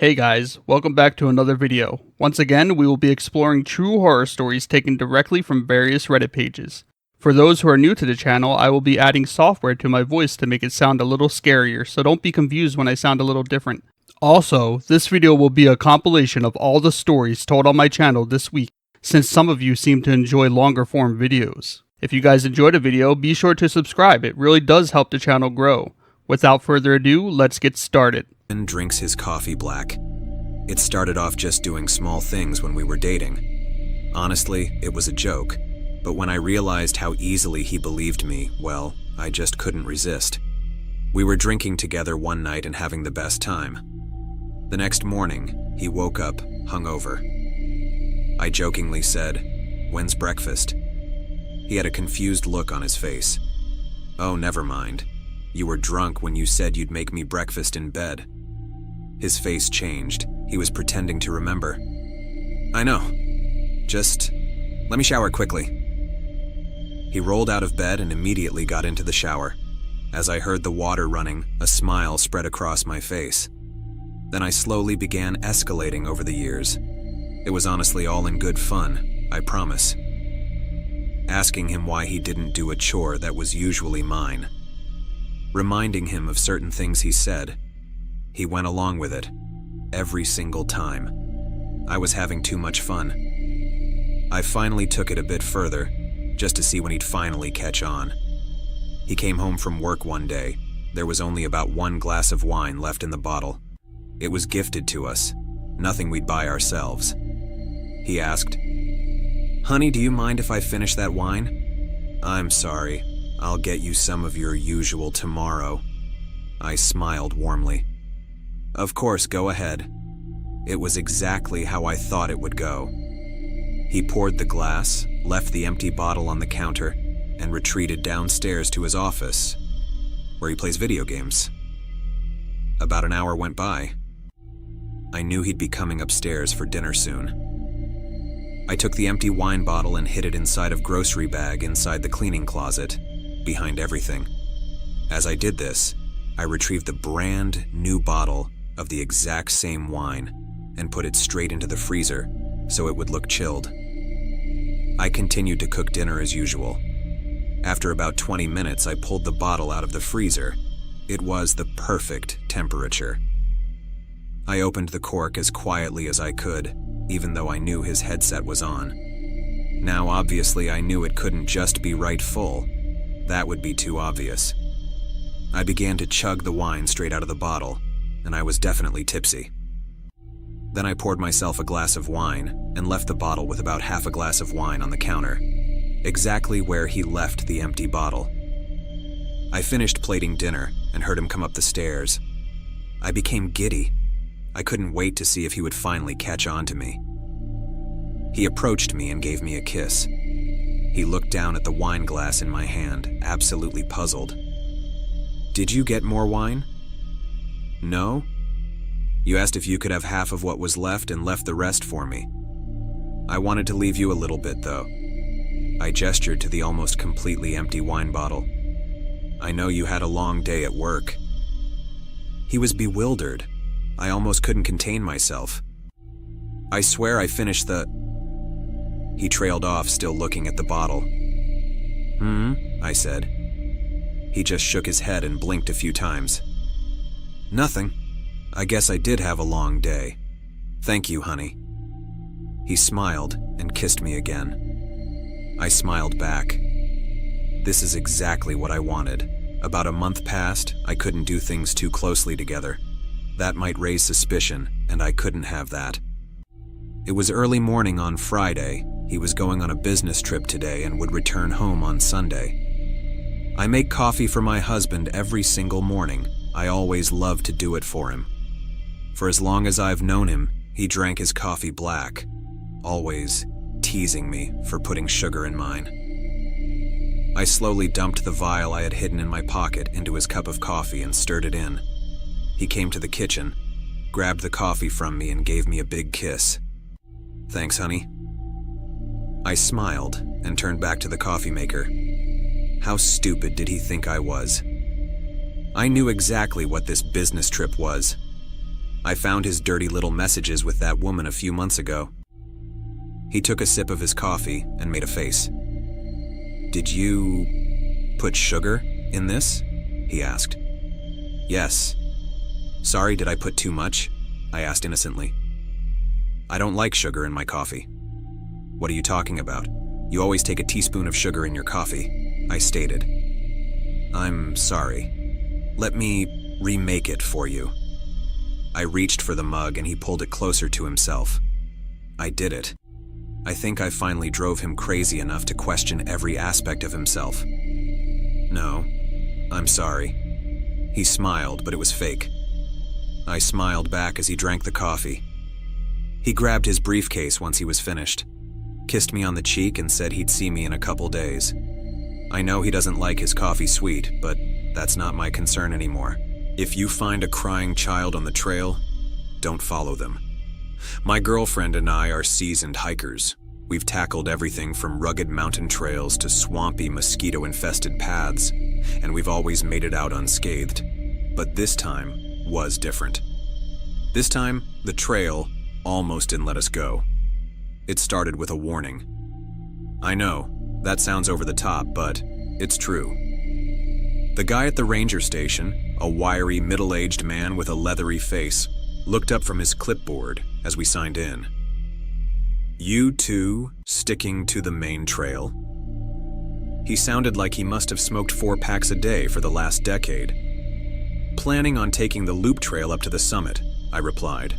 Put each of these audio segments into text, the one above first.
Hey guys, welcome back to another video. Once again, we will be exploring true horror stories taken directly from various Reddit pages. For those who are new to the channel, I will be adding software to my voice to make it sound a little scarier, so don't be confused when I sound a little different. Also, this video will be a compilation of all the stories told on my channel this week, since some of you seem to enjoy longer form videos. If you guys enjoyed the video, be sure to subscribe, it really does help the channel grow. Without further ado, let's get started. Drinks his coffee black. It started off just doing small things when we were dating. Honestly, it was a joke, but when I realized how easily he believed me, well, I just couldn't resist. We were drinking together one night and having the best time. The next morning, he woke up hungover. I jokingly said, "When's breakfast?" He had a confused look on his face. "Oh, never mind. You were drunk when you said you'd make me breakfast in bed." His face changed. He was pretending to remember. "I know. Just let me shower quickly." He rolled out of bed and immediately got into the shower. As I heard the water running, a smile spread across my face. Then I slowly began escalating over the years. It was honestly all in good fun, I promise. Asking him why he didn't do a chore that was usually mine. Reminding him of certain things he said. He went along with it, every single time. I was having too much fun. I finally took it a bit further, just to see when he'd finally catch on. He came home from work one day. There was only about 1 glass of wine left in the bottle. It was gifted to us, nothing we'd buy ourselves. He asked, "Honey, do you mind if I finish that wine?" "I'm sorry. I'll get you some of your usual tomorrow." I smiled warmly. "Of course, go ahead." It was exactly how I thought it would go. He poured the glass, left the empty bottle on the counter, and retreated downstairs to his office, where he plays video games. About an hour went by. I knew he'd be coming upstairs for dinner soon. I took the empty wine bottle and hid it inside of grocery bag inside the cleaning closet, behind everything. As I did this, I retrieved the brand new bottle of the exact same wine and put it straight into the freezer so it would look chilled. I continued to cook dinner as usual. After about 20 minutes, I pulled the bottle out of the freezer. It was the perfect temperature. I opened the cork as quietly as I could, even though I knew his headset was on. Now, obviously, I knew it couldn't just be right full. That would be too obvious. I began to chug the wine straight out of the bottle, and I was definitely tipsy. Then I poured myself a glass of wine and left the bottle with about half a glass of wine on the counter, exactly where he left the empty bottle. I finished plating dinner and heard him come up the stairs. I became giddy. I couldn't wait to see if he would finally catch on to me. He approached me and gave me a kiss. He looked down at the wine glass in my hand, absolutely puzzled. "Did you get more wine?" "No. You asked if you could have half of what was left and left the rest for me. I wanted to leave you a little bit, though." I gestured to the almost completely empty wine bottle. "I know you had a long day at work." He was bewildered. I almost couldn't contain myself. "I swear I finished the..." He trailed off, still looking at the bottle. I said. He just shook his head and blinked a few times. "Nothing. I guess I did have a long day. Thank you, honey." He smiled and kissed me again. I smiled back. This is exactly what I wanted. About a month passed, I couldn't do things too closely together. That might raise suspicion, and I couldn't have that. It was early morning on Friday. He was going on a business trip today and would return home on Sunday. I make coffee for my husband every single morning. I always love to do it for him. For as long as I've known him, he drank his coffee black, always teasing me for putting sugar in mine. I slowly dumped the vial I had hidden in my pocket into his cup of coffee and stirred it in. He came to the kitchen, grabbed the coffee from me and gave me a big kiss. "Thanks, honey." I smiled and turned back to the coffee maker. How stupid did he think I was? I knew exactly what this business trip was. I found his dirty little messages with that woman a few months ago." He took a sip of his coffee and made a face. "Did you put sugar in this?" he asked. "Yes." "Sorry, did I put too much?" I asked innocently. "I don't like sugar in my coffee." "What are you talking about? You always take a teaspoon of sugar in your coffee," I stated. "I'm sorry. Let me remake it for you." I reached for the mug and he pulled it closer to himself. I did it. I think I finally drove him crazy enough to question every aspect of himself. "No, I'm sorry." He smiled, but it was fake. I smiled back as he drank the coffee. He grabbed his briefcase once he was finished, kissed me on the cheek and said he'd see me in a couple days. I know he doesn't like his coffee sweet, but that's not my concern anymore. If you find a crying child on the trail, don't follow them. My girlfriend and I are seasoned hikers. We've tackled everything from rugged mountain trails to swampy, mosquito-infested paths, and we've always made it out unscathed. But this time was different. This time, the trail almost didn't let us go. It started with a warning. I know, that sounds over the top, but it's true. The guy at the ranger station, a wiry, middle-aged man with a leathery face, looked up from his clipboard as we signed in. "You two sticking to the main trail?" He sounded like he must have smoked 4 packs a day for the last decade. "Planning on taking the loop trail up to the summit," I replied.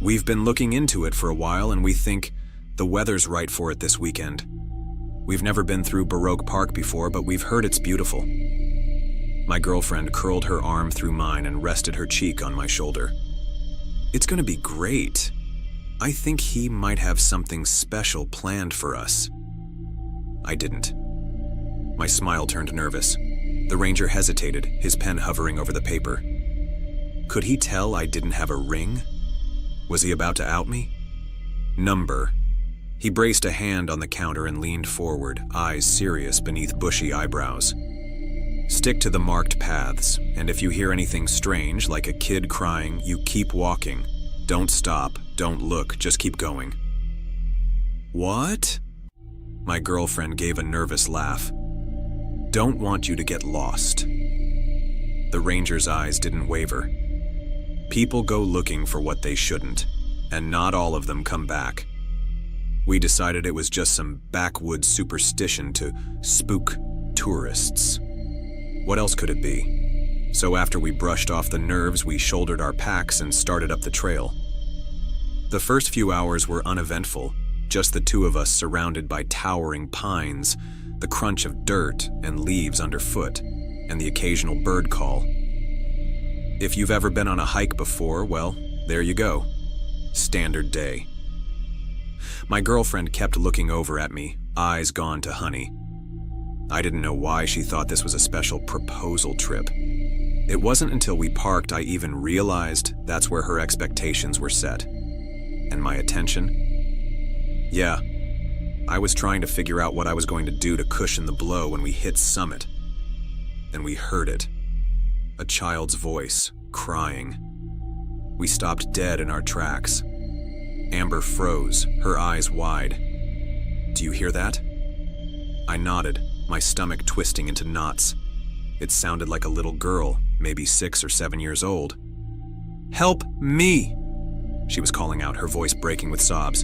"We've been looking into it for a while and we think the weather's right for it this weekend. We've never been through Baroque Park before, but we've heard it's beautiful." My girlfriend curled her arm through mine and rested her cheek on my shoulder. "It's going to be great. I think he might have something special planned for us." I didn't. My smile turned nervous. The ranger hesitated, his pen hovering over the paper. Could he tell I didn't have a ring? Was he about to out me? "Number." He braced a hand on the counter and leaned forward, eyes serious beneath bushy eyebrows. "Stick to the marked paths, and if you hear anything strange, like a kid crying, you keep walking. Don't stop, don't look, just keep going." "What?" My girlfriend gave a nervous laugh. "Don't want you to get lost." The ranger's eyes didn't waver. "People go looking for what they shouldn't, and not all of them come back. We decided it was just some backwoods superstition to spook tourists. What else could it be? So after we brushed off the nerves, we shouldered our packs and started up the trail. The first few hours were uneventful, just the two of us surrounded by towering pines, the crunch of dirt and leaves underfoot, and the occasional bird call. If you've ever been on a hike before, well, there you go. Standard day. My girlfriend kept looking over at me, eyes gone to honey. I didn't know why she thought this was a special proposal trip. It wasn't until we parked I even realized that's where her expectations were set. And my attention? Yeah, I was trying to figure out what I was going to do to cushion the blow when we hit summit. And we heard it. A child's voice, crying. We stopped dead in our tracks. Amber froze, her eyes wide. "Do you hear that?" I nodded, my stomach twisting into knots. It sounded like a little girl, maybe 6 or 7 years old. "Help me!" she was calling out, her voice breaking with sobs.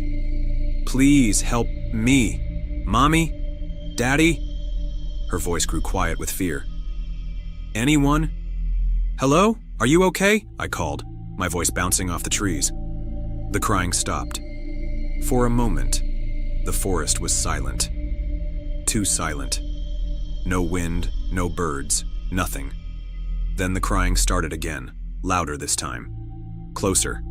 "Please help me! Mommy? Daddy?" Her voice grew quiet with fear. "Anyone? Hello? Are you okay?" I called, my voice bouncing off the trees. The crying stopped. For a moment, the forest was silent. Too silent. No wind, no birds, nothing. Then the crying started again, louder this time. Closer.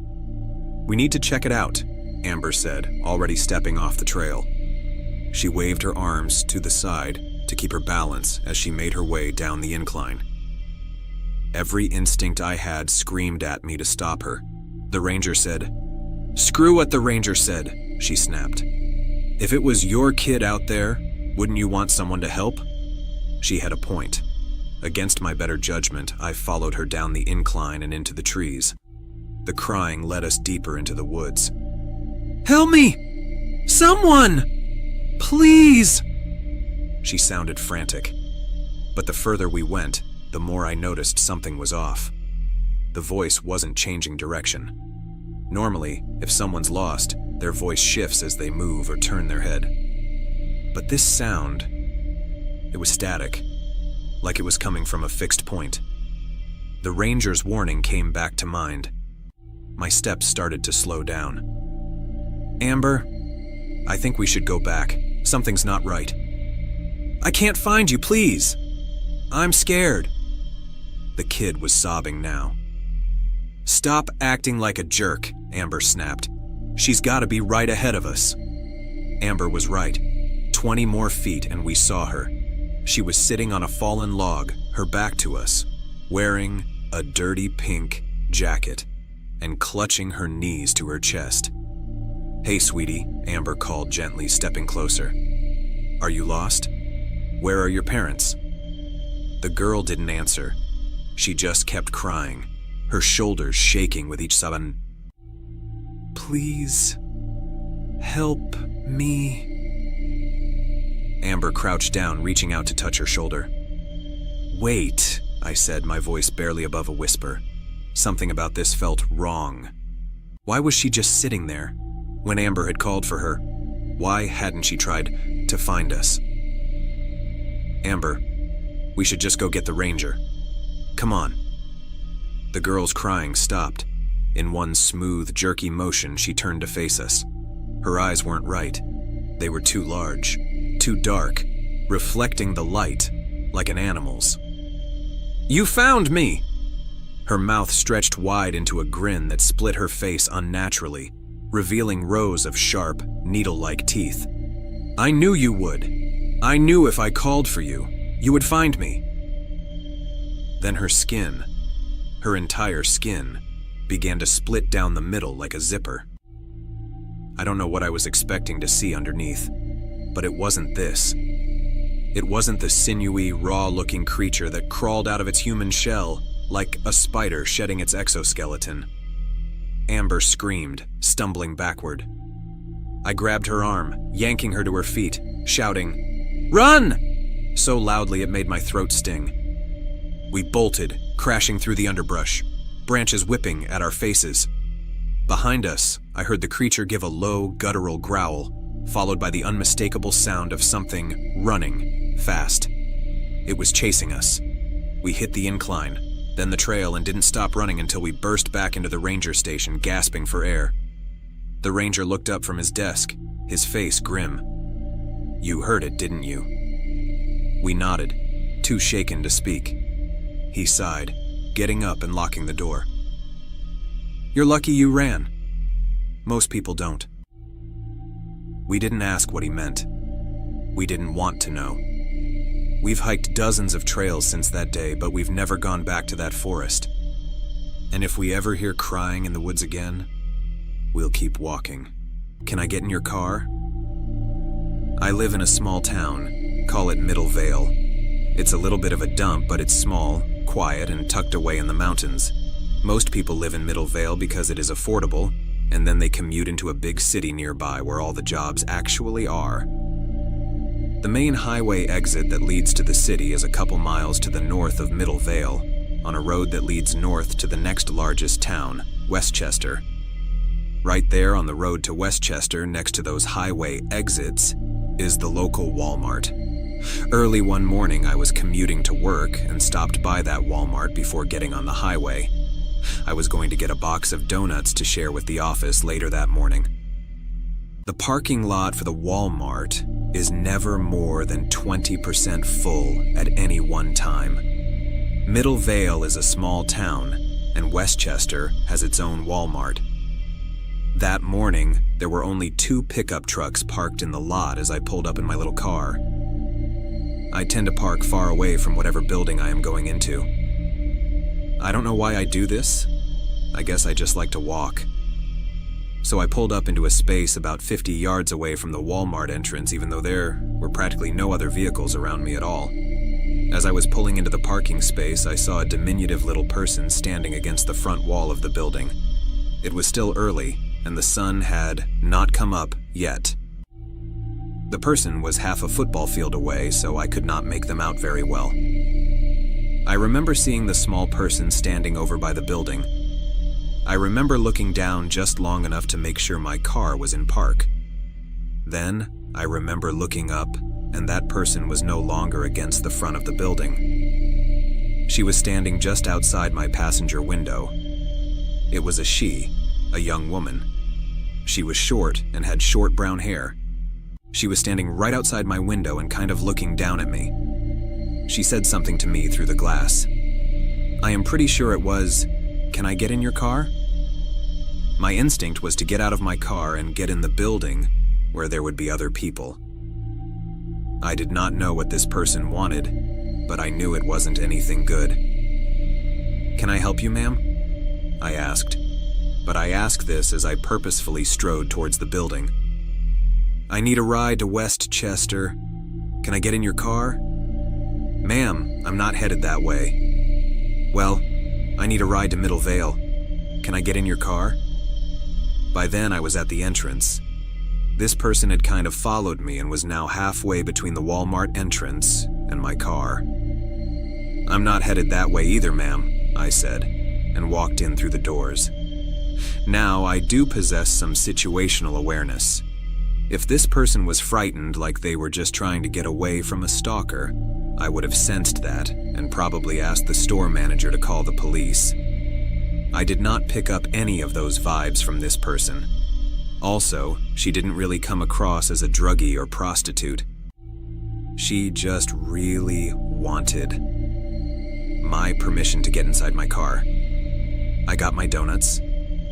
"We need to check it out," Amber said, already stepping off the trail. She waved her arms to the side to keep her balance as she made her way down the incline. Every instinct I had screamed at me to stop her. The ranger said, "Screw what the ranger said," she snapped. "If it was your kid out there, wouldn't you want someone to help?" She had a point. Against my better judgment, I followed her down the incline and into the trees. The crying led us deeper into the woods. "Help me! Someone! Please!" She sounded frantic. But the further we went, the more I noticed something was off. The voice wasn't changing direction. Normally, if someone's lost, their voice shifts as they move or turn their head. But this sound, it was static, like it was coming from a fixed point. The ranger's warning came back to mind. My steps started to slow down. "Amber, I think we should go back. Something's not right." "I can't find you, please. I'm scared." The kid was sobbing now. "Stop acting like a jerk," Amber snapped. "She's got to be right ahead of us." Amber was right. 20 more feet and we saw her. She was sitting on a fallen log, her back to us, wearing a dirty pink jacket and clutching her knees to her chest. "Hey, sweetie," Amber called gently, stepping closer. "Are you lost? Where are your parents?" The girl didn't answer. She just kept crying, her shoulders shaking with each sob. "Please, help me." Amber crouched down, reaching out to touch her shoulder. "Wait," I said, my voice barely above a whisper. Something about this felt wrong. Why was she just sitting there? When Amber had called for her, why hadn't she tried to find us? "Amber, we should just go get the ranger. Come on." The girl's crying stopped. In one smooth, jerky motion, she turned to face us. Her eyes weren't right. They were too large, too dark, reflecting the light like an animal's. "You found me!" Her mouth stretched wide into a grin that split her face unnaturally, revealing rows of sharp, needle-like teeth. "I knew you would. I knew if I called for you, you would find me." Then her skin, her entire skin, began to split down the middle like a zipper. I don't know what I was expecting to see underneath, but it wasn't this. It wasn't the sinewy, raw-looking creature that crawled out of its human shell like a spider shedding its exoskeleton. Amber screamed, stumbling backward. I grabbed her arm, yanking her to her feet, shouting, "Run!" so loudly it made my throat sting. We bolted, crashing through the underbrush, branches whipping at our faces. Behind us, I heard the creature give a low, guttural growl, followed by the unmistakable sound of something running, fast. It was chasing us. We hit the incline, then the trail, and didn't stop running until we burst back into the ranger station, gasping for air. The ranger looked up from his desk, his face grim. "You heard it, didn't you?" We nodded, too shaken to speak. He sighed, getting up and locking the door. "You're lucky you ran. Most people don't." We didn't ask what he meant. We didn't want to know. We've hiked dozens of trails since that day, but we've never gone back to that forest. And if we ever hear crying in the woods again, we'll keep walking. Can I get in your car? I live in a small town. Call it Middle Vale. It's a little bit of a dump, but it's small, quiet, and tucked away in the mountains. Most people live in Middle Vale because it is affordable, and then they commute into a big city nearby where all the jobs actually are. The main highway exit that leads to the city is a couple miles to the north of Middle Vale, on a road that leads north to the next largest town, Westchester. Right there on the road to Westchester, next to those highway exits, is the local Walmart. Early one morning, I was commuting to work and stopped by that Walmart before getting on the highway. I was going to get a box of donuts to share with the office later that morning. The parking lot for the Walmart is never more than 20% full at any one time. Middle Vale is a small town, and Westchester has its own Walmart. That morning, there were only 2 pickup trucks parked in the lot as I pulled up in my little car. I tend to park far away from whatever building I am going into. I don't know why I do this. I guess I just like to walk. So I pulled up into a space about 50 yards away from the Walmart entrance, even though there were practically no other vehicles around me at all. As I was pulling into the parking space, I saw a diminutive little person standing against the front wall of the building. It was still early, and the sun had not come up yet. The person was half a football field away, so I could not make them out very well. I remember seeing the small person standing over by the building. I remember looking down just long enough to make sure my car was in park. Then, I remember looking up, and that person was no longer against the front of the building. She was standing just outside my passenger window. It was a young woman. She was short and had short brown hair. She was standing right outside my window and kind of looking down at me. She said something to me through the glass. I am pretty sure it was, "Can I get in your car?" My instinct was to get out of my car and get in the building where there would be other people. I did not know what this person wanted, but I knew it wasn't anything good. "Can I help you, ma'am?" I asked, but I asked this as I purposefully strode towards the building. "I need a ride to Westchester. Can I get in your car?" "Ma'am, I'm not headed that way." "Well, I need a ride to Middle Vale. Can I get in your car?" By then I was at the entrance. This person had kind of followed me and was now halfway between the Walmart entrance and my car. "I'm not headed that way either, ma'am," I said, and walked in through the doors. Now, I do possess some situational awareness. If this person was frightened like they were just trying to get away from a stalker, I would have sensed that and probably asked the store manager to call the police. I did not pick up any of those vibes from this person. Also, she didn't really come across as a druggie or prostitute. She just really wanted my permission to get inside my car. I got my donuts,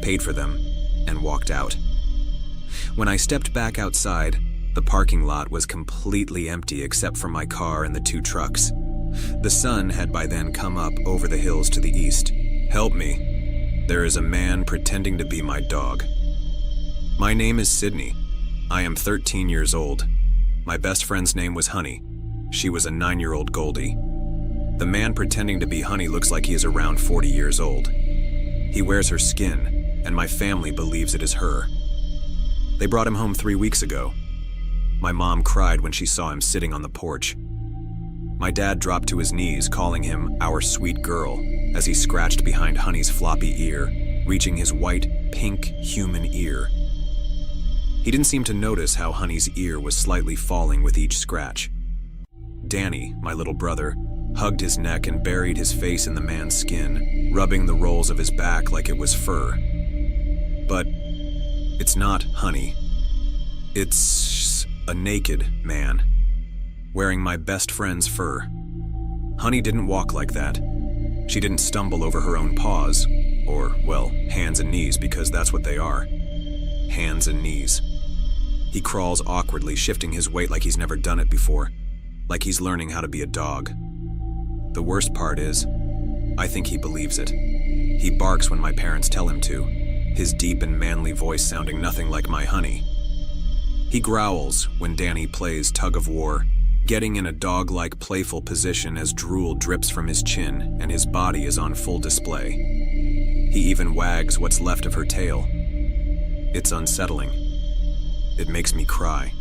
paid for them, and walked out. When I stepped back outside, the parking lot was completely empty except for my car and the two trucks. The sun had by then come up over the hills to the east. "Help me. There is a man pretending to be my dog." "My name is Sydney. I am 13 years old. My best friend's name was Honey. She was a 9-year-old Goldie. The man pretending to be Honey looks like he is around 40 years old. He wears her skin, and my family believes it is her. They brought him home 3 weeks ago. My mom cried when she saw him sitting on the porch. My dad dropped to his knees, calling him our sweet girl, as he scratched behind Honey's floppy ear, reaching his white, pink, human ear. He didn't seem to notice how Honey's ear was slightly falling with each scratch. Danny, my little brother, hugged his neck and buried his face in the man's skin, rubbing the rolls of his back like it was fur. But it's not Honey. It's a naked man, wearing my best friend's fur. Honey didn't walk like that. She didn't stumble over her own paws, or, well, hands and knees, because that's what they are. Hands and knees. He crawls awkwardly, shifting his weight like he's never done it before, like he's learning how to be a dog. The worst part is, I think he believes it. He barks when my parents tell him to, his deep and manly voice sounding nothing like my Honey. He growls when Danny plays tug of war, getting in a dog-like playful position as drool drips from his chin and his body is on full display. He even wags what's left of her tail. It's unsettling. It makes me cry.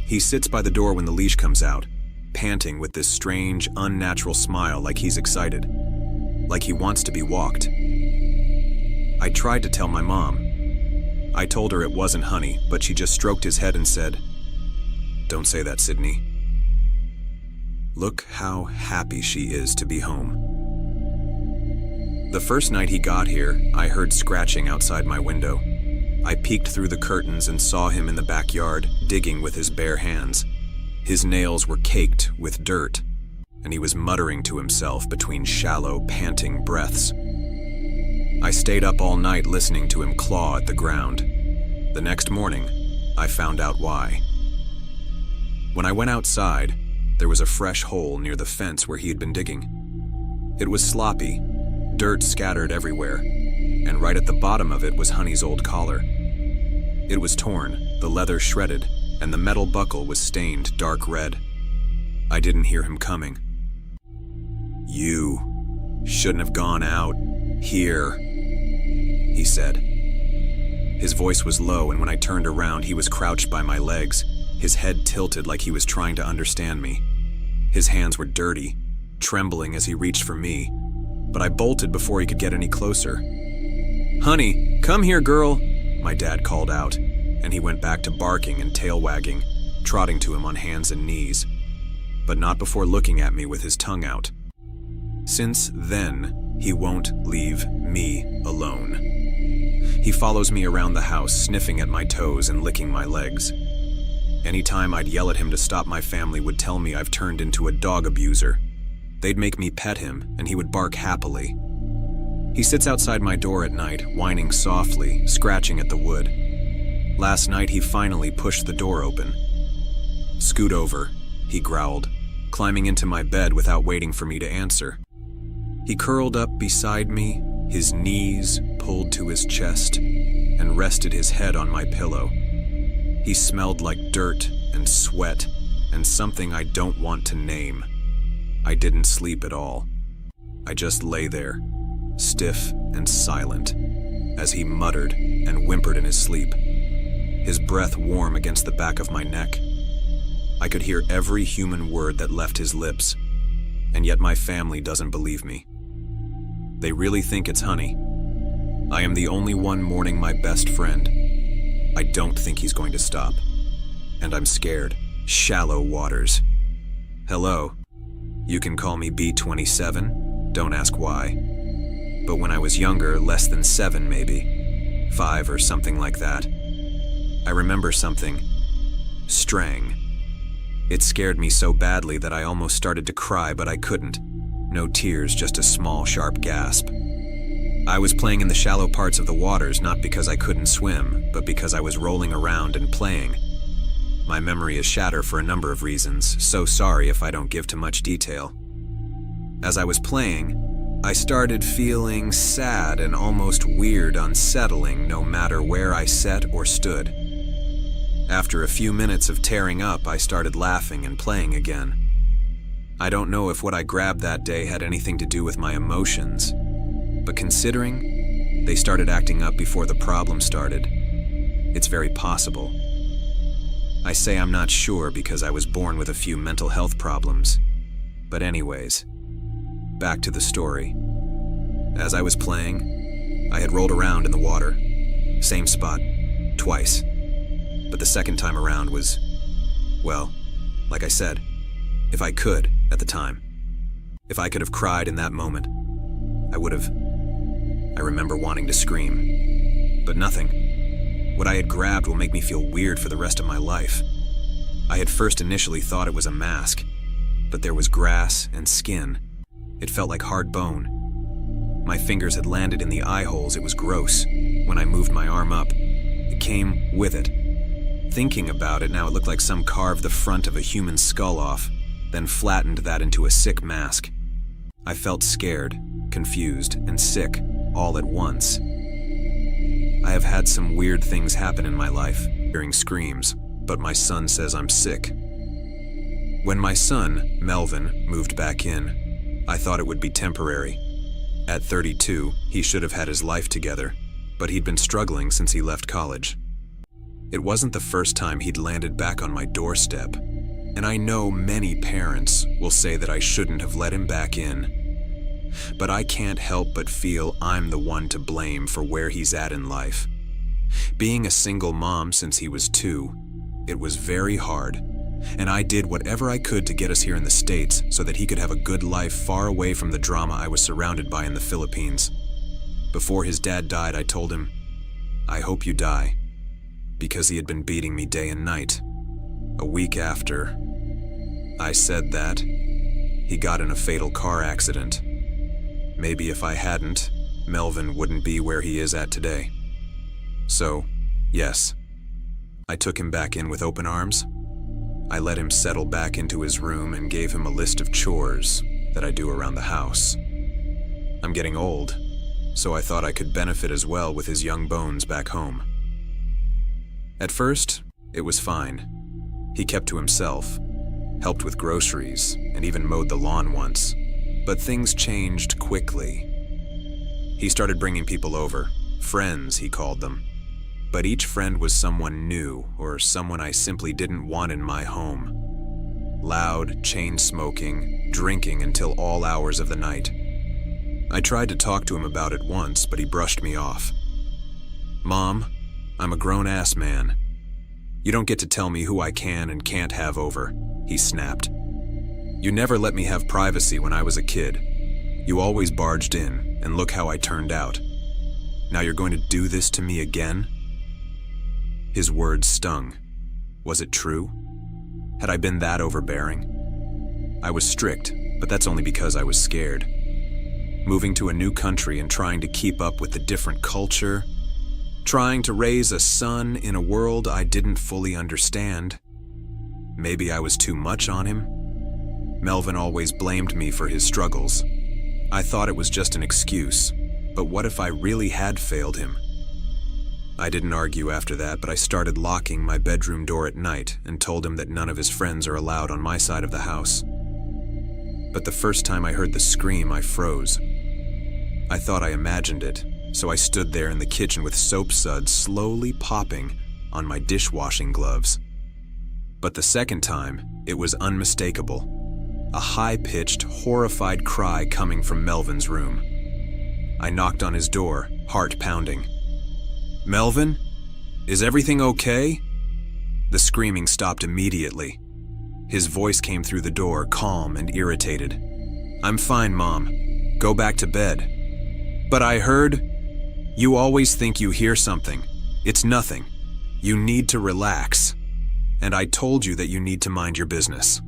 He sits by the door when the leash comes out, panting with this strange, unnatural smile like he's excited, like he wants to be walked. I tried to tell my mom. I told her it wasn't Honey, but she just stroked his head and said, "Don't say that, Sydney." Look how happy she is to be home. The first night he got here, I heard scratching outside my window. I peeked through the curtains and saw him in the backyard, digging with his bare hands. His nails were caked with dirt, and he was muttering to himself between shallow, panting breaths. I stayed up all night listening to him claw at the ground. The next morning, I found out why. When I went outside, there was a fresh hole near the fence where he had been digging. It was sloppy, dirt scattered everywhere, and right at the bottom of it was Honey's old collar. It was torn, the leather shredded, and the metal buckle was stained dark red. I didn't hear him coming. "You shouldn't have gone out here." he said. His voice was low, and when I turned around, he was crouched by my legs, his head tilted like he was trying to understand me. His hands were dirty, trembling as he reached for me, but I bolted before he could get any closer. "Honey, come here, girl," my dad called out, and he went back to barking and tail wagging, trotting to him on hands and knees, but not before looking at me with his tongue out. Since then, he won't leave me alone. He follows me around the house, sniffing at my toes and licking my legs. Anytime I'd yell at him to stop, my family would tell me I've turned into a dog abuser. They'd make me pet him, and he would bark happily. He sits outside my door at night, whining softly, scratching at the wood. Last night, he finally pushed the door open. "Scoot over," he growled, climbing into my bed without waiting for me to answer. He curled up beside me, his knees pulled to his chest, and rested his head on my pillow. He smelled like dirt and sweat and something I don't want to name. I didn't sleep at all. I just lay there, stiff and silent, as he muttered and whimpered in his sleep, his breath warm against the back of my neck. I could hear every human word that left his lips, and yet my family doesn't believe me. They really think it's Honey. I am the only one mourning my best friend. I don't think he's going to stop. And I'm scared. Shallow waters. Hello. You can call me B27. Don't ask why. But when I was younger, less than 7 maybe. 5 or something like that. I remember something. Strang. It scared me so badly that I almost started to cry, but I couldn't. No tears, just a small, sharp gasp. I was playing in the shallow parts of the waters, not because I couldn't swim, but because I was rolling around and playing. My memory is shattered for a number of reasons, so sorry if I don't give too much detail. As I was playing, I started feeling sad and almost weird, unsettling, no matter where I sat or stood. After a few minutes of tearing up, I started laughing and playing again. I don't know if what I grabbed that day had anything to do with my emotions, but considering they started acting up before the problem started, it's very possible. I say I'm not sure because I was born with a few mental health problems. But anyways, back to the story. As I was playing, I had rolled around in the water, same spot, twice. But the second time around was, well, like I said, if I could at the time, if I could have cried in that moment, I would have. I remember wanting to scream, but nothing. What I had grabbed will make me feel weird for the rest of my life. I had first initially thought it was a mask, but there was grass and skin. It felt like hard bone. My fingers had landed in the eye holes. It was gross. When I moved my arm up, it came with it. Thinking about it now, it looked like some carved the front of a human skull off, then flattened that into a sick mask. I felt scared, confused, and sick all at once. I have had some weird things happen in my life, hearing screams, but my son says I'm sick. When my son, Melvin, moved back in, I thought it would be temporary. At 32, he should have had his life together, but he'd been struggling since he left college. It wasn't the first time he'd landed back on my doorstep, and I know many parents will say that I shouldn't have let him back in. But I can't help but feel I'm the one to blame for where he's at in life. Being a single mom since he was 2, it was very hard, and I did whatever I could to get us here in the States so that he could have a good life far away from the drama I was surrounded by in the Philippines. Before his dad died, I told him, "I hope you die," because he had been beating me day and night. A week after I said that, he got in a fatal car accident. Maybe if I hadn't, Melvin wouldn't be where he is at today. So, yes, I took him back in with open arms. I let him settle back into his room and gave him a list of chores that I do around the house. I'm getting old, so I thought I could benefit as well with his young bones back home. At first, it was fine. He kept to himself, helped with groceries, and even mowed the lawn once. But things changed quickly. He started bringing people over, Friends, he called them. But each friend was someone new or someone I simply didn't want in my home. Loud, chain-smoking, drinking until all hours of the night. I tried to talk to him about it once, but he brushed me off. "Mom, I'm a grown-ass man. You don't get to tell me who I can and can't have over," he snapped. "You never let me have privacy when I was a kid. You always barged in, and look how I turned out. Now you're going to do this to me again?" His words stung. Was it true? Had I been that overbearing? I was strict, but that's only because I was scared. Moving to a new country and trying to keep up with the different culture, trying to raise a son in a world I didn't fully understand. Maybe I was too much on him? Melvin always blamed me for his struggles. I thought it was just an excuse, but what if I really had failed him? I didn't argue after that, but I started locking my bedroom door at night and told him that none of his friends are allowed on my side of the house. But the first time I heard the scream, I froze. I thought I imagined it, so I stood there in the kitchen with soap suds slowly popping on my dishwashing gloves. But the second time, it was unmistakable. A high-pitched, horrified cry coming from Melvin's room. I knocked on his door, heart pounding. "Melvin? Is everything okay?" The screaming stopped immediately. His voice came through the door, calm and irritated. "I'm fine, Mom. Go back to bed." "But I heard..." "You always think you hear something. It's nothing. You need to relax. And I told you that you need to mind your business."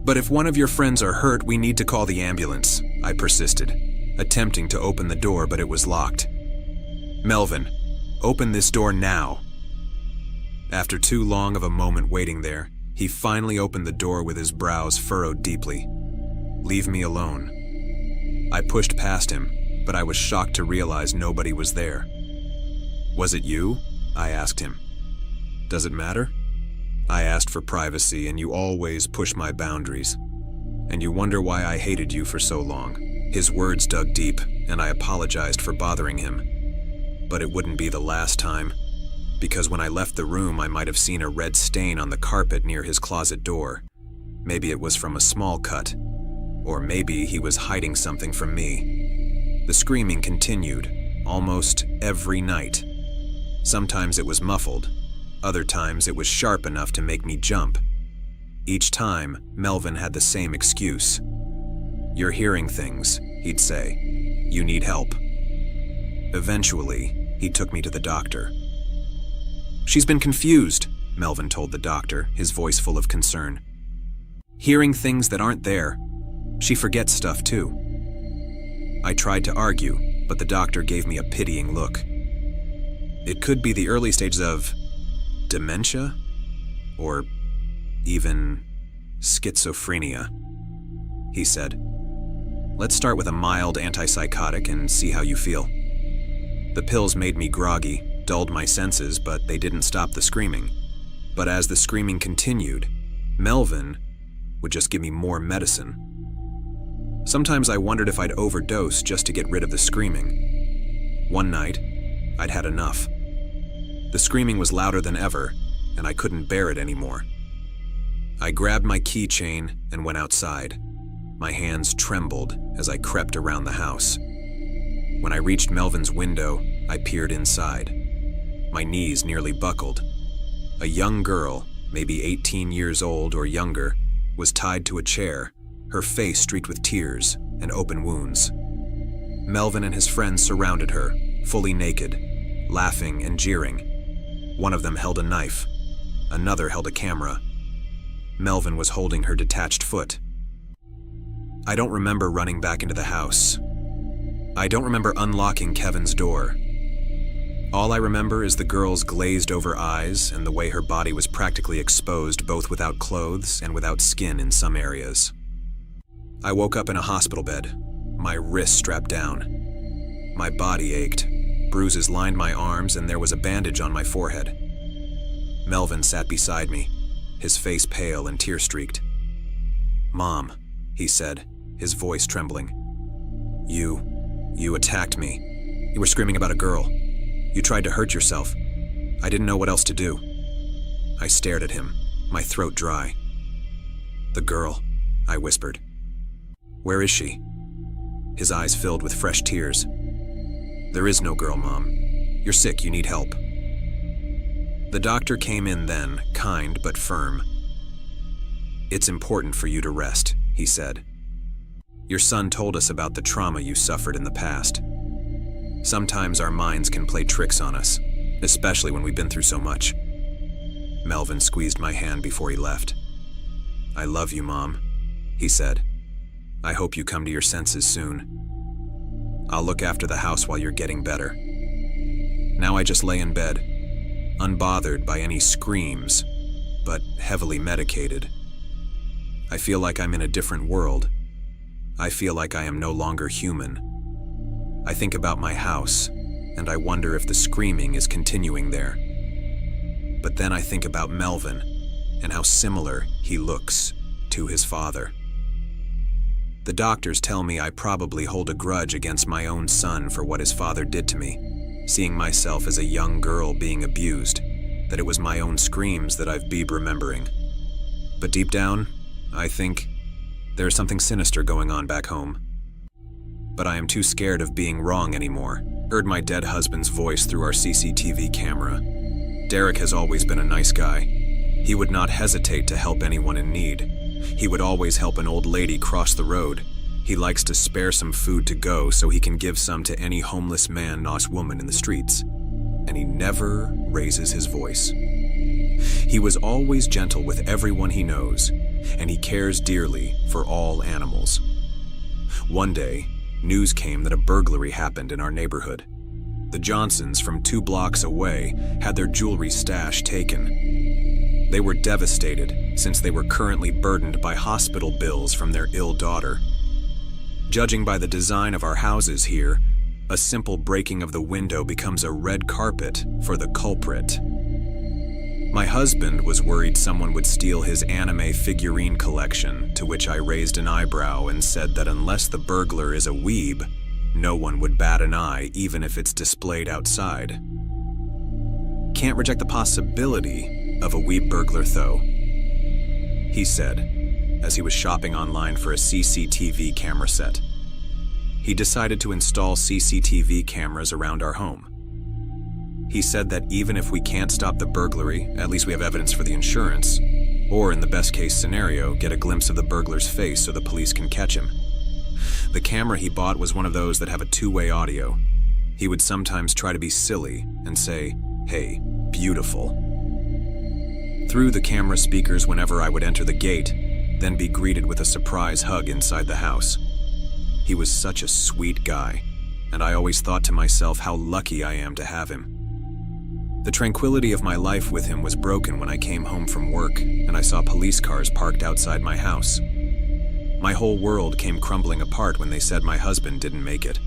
"But if one of your friends are hurt, we need to call the ambulance," I persisted, attempting to open the door, but it was locked. "Melvin, open this door now." After too long of a moment waiting there, he finally opened the door with his brows furrowed deeply. "Leave me alone." I pushed past him, but I was shocked to realize nobody was there. "Was it you?" I asked him. "Does it matter? I asked for privacy, and you always push my boundaries. And you wonder why I hated you for so long." His words dug deep, and I apologized for bothering him. But it wouldn't be the last time, because when I left the room, I might have seen a red stain on the carpet near his closet door. Maybe it was from a small cut, or maybe he was hiding something from me. The screaming continued, almost every night. Sometimes it was muffled, other times it was sharp enough to make me jump. Each time, Melvin had the same excuse. "You're hearing things," he'd say. "You need help." Eventually, he took me to the doctor. "She's been confused," Melvin told the doctor, his voice full of concern. "Hearing things that aren't there. She forgets stuff too." I tried to argue, but the doctor gave me a pitying look. "It could be the early stages of dementia, or even schizophrenia," he said. "Let's start with a mild antipsychotic and see how you feel." The pills made me groggy, dulled my senses, but they didn't stop the screaming. But as the screaming continued, Melvin would just give me more medicine. Sometimes I wondered if I'd overdose just to get rid of the screaming. One night, I'd had enough. The screaming was louder than ever, and I couldn't bear it anymore. I grabbed my keychain and went outside. My hands trembled as I crept around the house. When I reached Melvin's window, I peered inside. My knees nearly buckled. A young girl, maybe 18 years old or younger, was tied to a chair, her face streaked with tears and open wounds. Melvin and his friends surrounded her, fully naked, laughing and jeering. One of them held a knife. Another held a camera. Melvin was holding her detached foot. I don't remember running back into the house. I don't remember unlocking Kevin's door. All I remember is the girl's glazed-over eyes and the way her body was practically exposed, both without clothes and without skin in some areas. I woke up in a hospital bed, my wrists strapped down. My body ached. Bruises lined my arms, and there was a bandage on my forehead. Melvin sat beside me, his face pale and tear-streaked. "Mom," he said, his voice trembling. You attacked me. You were screaming about a girl. You tried to hurt yourself. I didn't know what else to do. I stared at him, my throat dry. The girl, I whispered. Where is she? His eyes filled with fresh tears. There is no girl, Mom. You're sick, you need help. The doctor came in then, kind but firm. It's important for you to rest, he said. Your son told us about the trauma you suffered in the past. Sometimes our minds can play tricks on us, especially when we've been through so much. Melvin squeezed my hand before he left. I love you, Mom, he said. I hope you come to your senses soon. I'll look after the house while you're getting better. Now I just lay in bed, unbothered by any screams, but heavily medicated. I feel like I'm in a different world. I feel like I am no longer human. I think about my house, and I wonder if the screaming is continuing there. But then I think about Melvin, and how similar he looks to his father. The doctors tell me I probably hold a grudge against my own son for what his father did to me, seeing myself as a young girl being abused, that it was my own screams that I've been remembering. But deep down, I think there's something sinister going on back home. But I am too scared of being wrong anymore. Heard my dead husband's voice through our CCTV camera. Derek has always been a nice guy. He would not hesitate to help anyone in need. He would always help an old lady cross the road. He likes to spare some food to go so he can give some to any homeless man or woman in the streets. And he never raises his voice. He was always gentle with everyone he knows, and he cares dearly for all animals. One day, news came that a burglary happened in our neighborhood. The Johnsons from 2 blocks away had their jewelry stash taken. They were devastated since they were currently burdened by hospital bills from their ill daughter. Judging by the design of our houses here, a simple breaking of the window becomes a red carpet for the culprit. My husband was worried someone would steal his anime figurine collection, to which I raised an eyebrow and said that unless the burglar is a weeb, no one would bat an eye even if it's displayed outside. Can't reject the possibility of a weeb burglar though, he said, as he was shopping online for a CCTV camera set. He decided to install CCTV cameras around our home. He said that even if we can't stop the burglary, at least we have evidence for the insurance, or in the best case scenario, get a glimpse of the burglar's face so the police can catch him. The camera he bought was one of those that have a 2-way audio. He would sometimes try to be silly and say, "Hey, beautiful," through the camera speakers whenever I would enter the gate, then be greeted with a surprise hug inside the house. He was such a sweet guy, and I always thought to myself how lucky I am to have him. The tranquility of my life with him was broken when I came home from work and I saw police cars parked outside my house. My whole world came crumbling apart when they said my husband didn't make it.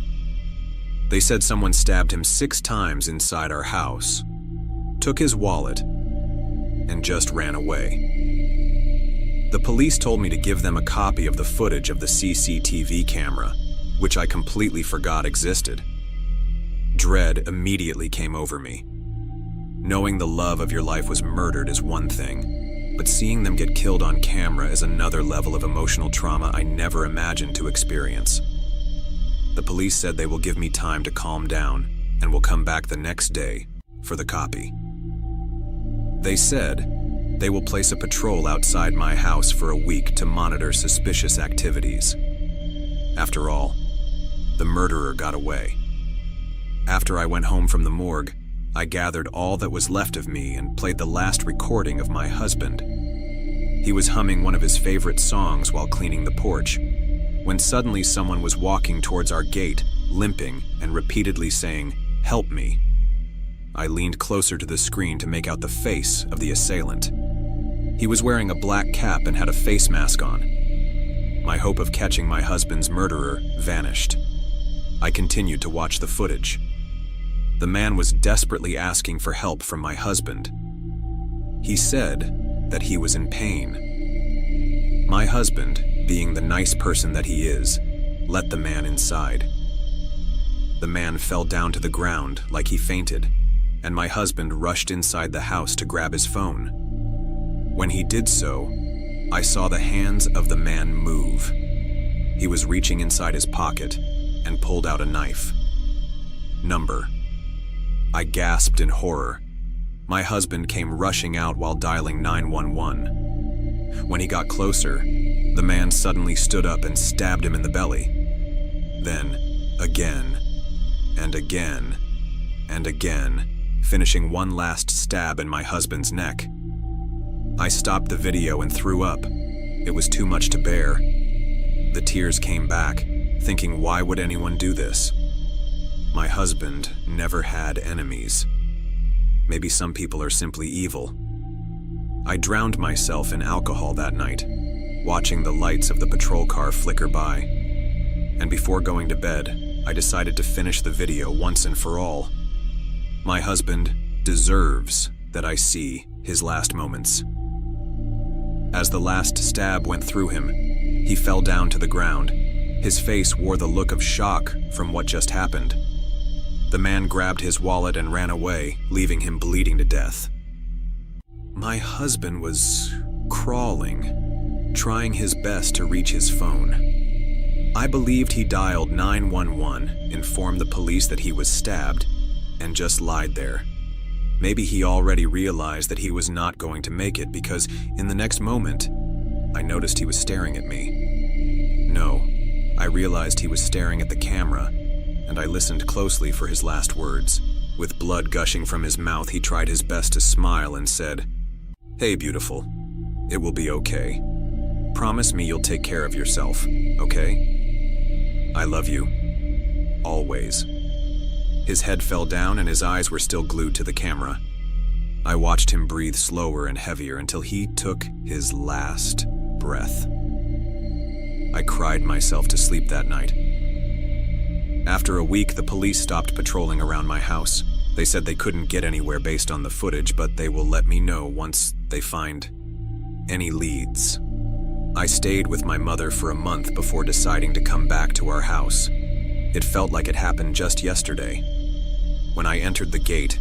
They said someone stabbed him 6 times inside our house, took his wallet, and just ran away. The police told me to give them a copy of the footage of the CCTV camera, which I completely forgot existed. Dread immediately came over me. Knowing the love of your life was murdered is one thing, but seeing them get killed on camera is another level of emotional trauma I never imagined to experience. The police said they will give me time to calm down and will come back the next day for the copy. They said they will place a patrol outside my house for a week to monitor suspicious activities. After all, the murderer got away. After I went home from the morgue, I gathered all that was left of me and played the last recording of my husband. He was humming one of his favorite songs while cleaning the porch, when suddenly someone was walking towards our gate, limping and repeatedly saying, "Help me." I leaned closer to the screen to make out the face of the assailant. He was wearing a black cap and had a face mask on. My hope of catching my husband's murderer vanished. I continued to watch the footage. The man was desperately asking for help from my husband. He said that he was in pain. My husband, being the nice person that he is, let the man inside. the man fell down to the ground like he fainted, and my husband rushed inside the house to grab his phone. When he did so, I saw the hands of the man move. He was reaching inside his pocket and pulled out a knife. Number. I gasped in horror. My husband came rushing out while dialing 911. When he got closer, the man suddenly stood up and stabbed him in the belly. Then, again, and again, and again, finishing one last stab in my husband's neck. I stopped the video and threw up. It was too much to bear. The tears came back, thinking, why would anyone do this? My husband never had enemies. Maybe some people are simply evil. I drowned myself in alcohol that night, watching the lights of the patrol car flicker by. And before going to bed, I decided to finish the video once and for all. My husband deserves that I see his last moments. As the last stab went through him, he fell down to the ground. His face wore the look of shock from what just happened. The man grabbed his wallet and ran away, leaving him bleeding to death. My husband was crawling, trying his best to reach his phone. I believed he dialed 911, informed the police that he was stabbed, and just lied there. Maybe he already realized that he was not going to make it, because in the next moment, I noticed he was staring at me. No, I realized he was staring at the camera, and I listened closely for his last words. With blood gushing from his mouth, he tried his best to smile and said, "Hey, beautiful. It will be okay. Promise me you'll take care of yourself, okay? I love you. Always." His head fell down and his eyes were still glued to the camera. I watched him breathe slower and heavier until he took his last breath. I cried myself to sleep that night. After a week, the police stopped patrolling around my house. They said they couldn't get anywhere based on the footage, but they will let me know once they find any leads. I stayed with my mother for a month before deciding to come back to our house. It felt like it happened just yesterday. When I entered the gate,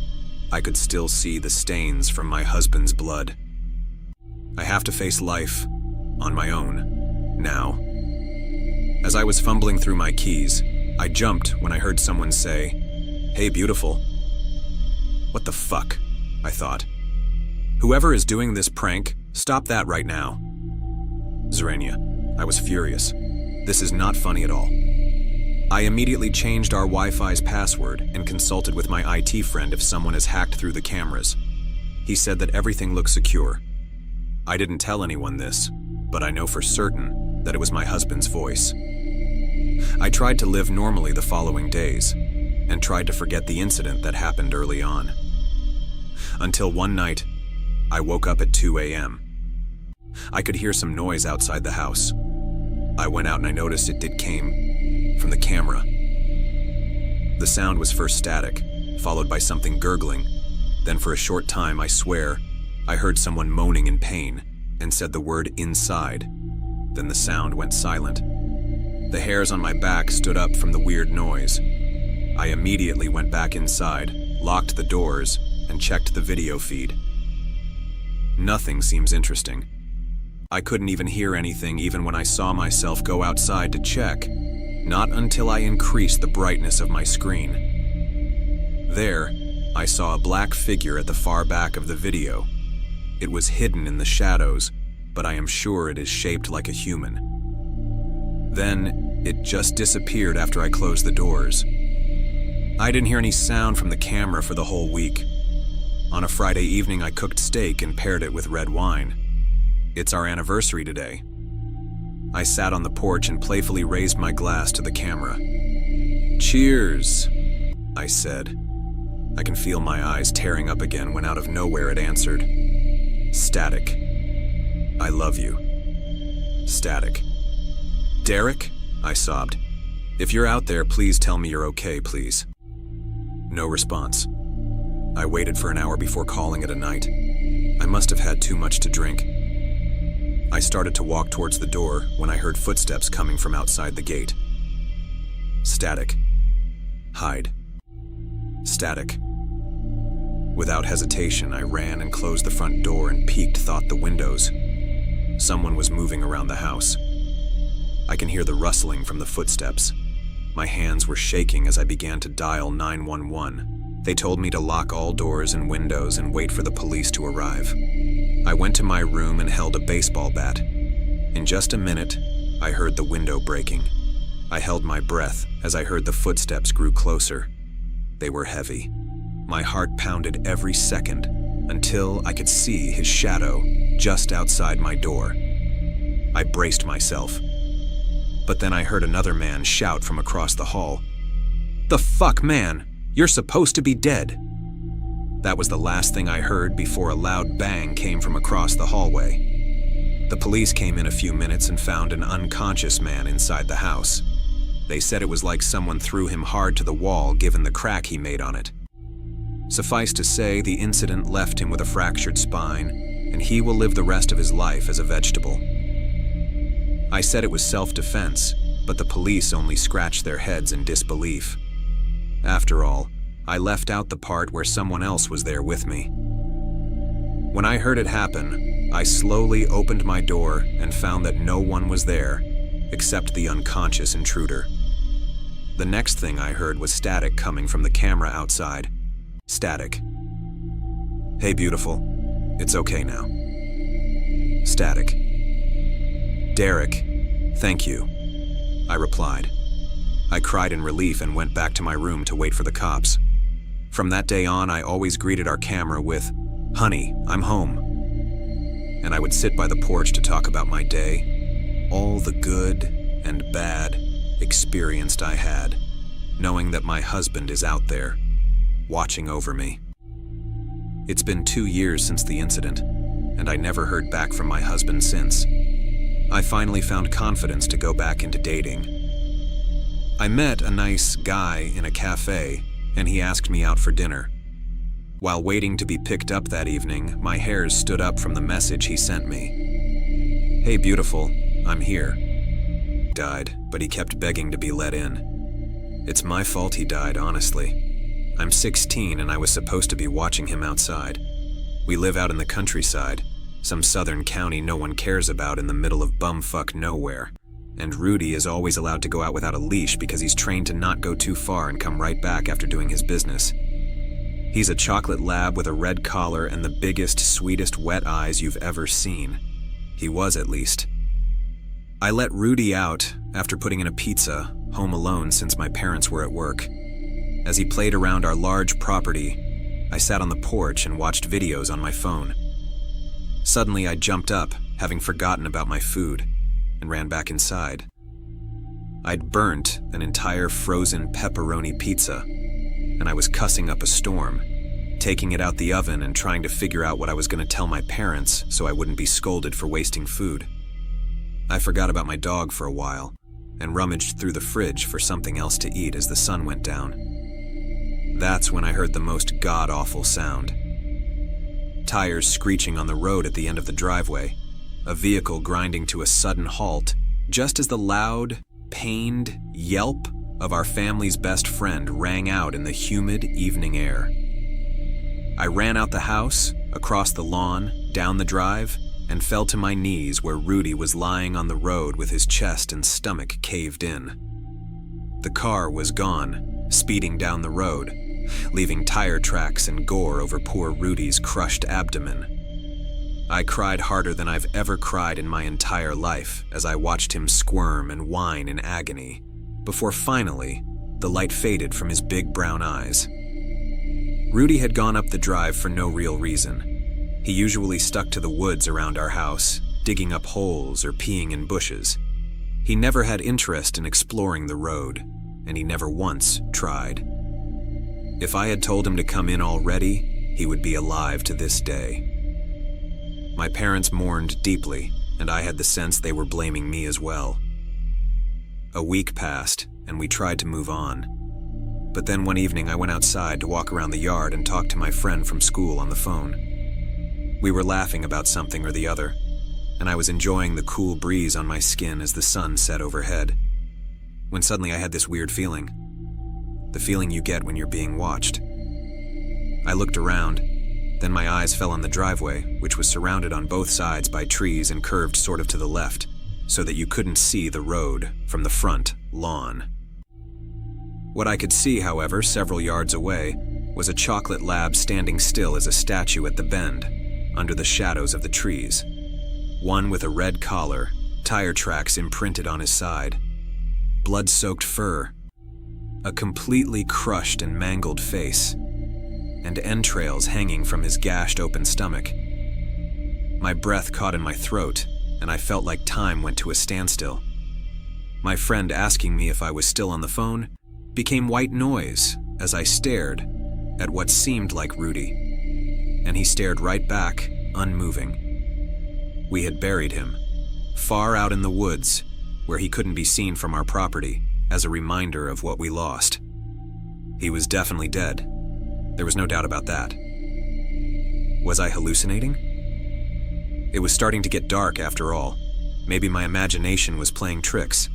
I could still see the stains from my husband's blood. I have to face life on my own now. As I was fumbling through my keys, I jumped when I heard someone say, "Hey, beautiful." What the fuck? I thought. Whoever is doing this prank, stop that right now. Zerania, I was furious. This is not funny at all. I immediately changed our Wi-Fi's password and consulted with my IT friend if someone has hacked through the cameras. He said that everything looked secure. I didn't tell anyone this, but I know for certain that it was my husband's voice. I tried to live normally the following days, and tried to forget the incident that happened early on. Until one night, I woke up at 2 a.m. I could hear some noise outside the house. I went out and I noticed it came from the camera. The sound was first static, followed by something gurgling. Then for a short time, I swear, I heard someone moaning in pain and said the word "inside." Then the sound went silent. The hairs on my back stood up from the weird noise. I immediately went back inside, locked the doors, and checked the video feed. Nothing seems interesting. I couldn't even hear anything even when I saw myself go outside to check, not until I increased the brightness of my screen. There, I saw a black figure at the far back of the video. It was hidden in the shadows, but I am sure it is shaped like a human. Then, it just disappeared after I closed the doors. I didn't hear any sound from the camera for the whole week. On a Friday evening, I cooked steak and paired it with red wine. It's our anniversary today. I sat on the porch and playfully raised my glass to the camera. "Cheers," I said. I can feel my eyes tearing up again when out of nowhere it answered. Static. "I love you." Static. "Derek?" I sobbed. "If you're out there, please tell me you're okay, please." No response. I waited for an hour before calling it a night. I must have had too much to drink. I started to walk towards the door when I heard footsteps coming from outside the gate. Static. Hide. Static. Without hesitation, I ran and closed the front door and peeked the windows. Someone was moving around the house. I can hear the rustling from the footsteps. My hands were shaking as I began to dial 911. They told me to lock all doors and windows and wait for the police to arrive. I went to my room and held a baseball bat. In just a minute, I heard the window breaking. I held my breath as I heard the footsteps grew closer. They were heavy. My heart pounded every second until I could see his shadow just outside my door. I braced myself. But then I heard another man shout from across the hall, "The fuck, man? You're supposed to be dead." That was the last thing I heard before a loud bang came from across the hallway. The police came in a few minutes and found an unconscious man inside the house. They said it was like someone threw him hard to the wall given the crack he made on it. Suffice to say, the incident left him with a fractured spine, and he will live the rest of his life as a vegetable. I said it was self-defense, but the police only scratched their heads in disbelief. After all, I left out the part where someone else was there with me. When I heard it happen, I slowly opened my door and found that no one was there, except the unconscious intruder. The next thing I heard was static coming from the camera outside. Static. "Hey, beautiful. It's okay now." Static. "Derek, thank you," I replied. I cried in relief and went back to my room to wait for the cops. From that day on, I always greeted our camera with, "Honey, I'm home." And I would sit by the porch to talk about my day, all the good and bad experienced I had, knowing that my husband is out there, watching over me. It's been 2 years since the incident, and I never heard back from my husband since. I finally found confidence to go back into dating. I met a nice guy in a cafe, and he asked me out for dinner. While waiting to be picked up that evening, my hairs stood up from the message he sent me. "Hey, beautiful, I'm here." Died, but he kept begging to be let in. It's my fault he died, honestly. I'm 16 and I was supposed to be watching him outside. We live out in the countryside, some southern county no one cares about in the middle of bumfuck nowhere. And Rudy is always allowed to go out without a leash because he's trained to not go too far and come right back after doing his business. He's a chocolate lab with a red collar and the biggest, sweetest wet eyes you've ever seen. He was, at least. I let Rudy out after putting in a pizza, home alone since my parents were at work. As he played around our large property, I sat on the porch and watched videos on my phone. Suddenly I jumped up, having forgotten about my food, and ran back inside. I'd burnt an entire frozen pepperoni pizza, and I was cussing up a storm, taking it out the oven and trying to figure out what I was going to tell my parents so I wouldn't be scolded for wasting food. I forgot about my dog for a while, and rummaged through the fridge for something else to eat as the sun went down. That's when I heard the most god-awful sound. Tires screeching on the road at the end of the driveway, a vehicle grinding to a sudden halt, just as the loud, pained yelp of our family's best friend rang out in the humid evening air. I ran out the house, across the lawn, down the drive, and fell to my knees where Rudy was lying on the road with his chest and stomach caved in. The car was gone, speeding down the road, leaving tire tracks and gore over poor Rudy's crushed abdomen. I cried harder than I've ever cried in my entire life as I watched him squirm and whine in agony, before finally, the light faded from his big brown eyes. Rudy had gone up the drive for no real reason. He usually stuck to the woods around our house, digging up holes or peeing in bushes. He never had interest in exploring the road, and he never once tried. If I had told him to come in already, he would be alive to this day. My parents mourned deeply, and I had the sense they were blaming me as well. A week passed, and we tried to move on. But then one evening I went outside to walk around the yard and talk to my friend from school on the phone. We were laughing about something or the other, and I was enjoying the cool breeze on my skin as the sun set overhead, when suddenly I had this weird feeling. the feeling you get when you're being watched. I looked around, then my eyes fell on the driveway, which was surrounded on both sides by trees and curved sort of to the left, so that you couldn't see the road from the front lawn. What I could see, however, several yards away, was a chocolate lab standing still as a statue at the bend, under the shadows of the trees. One with a red collar, tire tracks imprinted on his side, blood-soaked fur, a completely crushed and mangled face, and entrails hanging from his gashed open stomach. My breath caught in my throat, and I felt like time went to a standstill. My friend asking me if I was still on the phone became white noise as I stared at what seemed like Rudy, and he stared right back, unmoving. We had buried him, far out in the woods, where he couldn't be seen from our property, as a reminder of what we lost. He was definitely dead. There was no doubt about that. Was I hallucinating? It was starting to get dark after all. Maybe my imagination was playing tricks.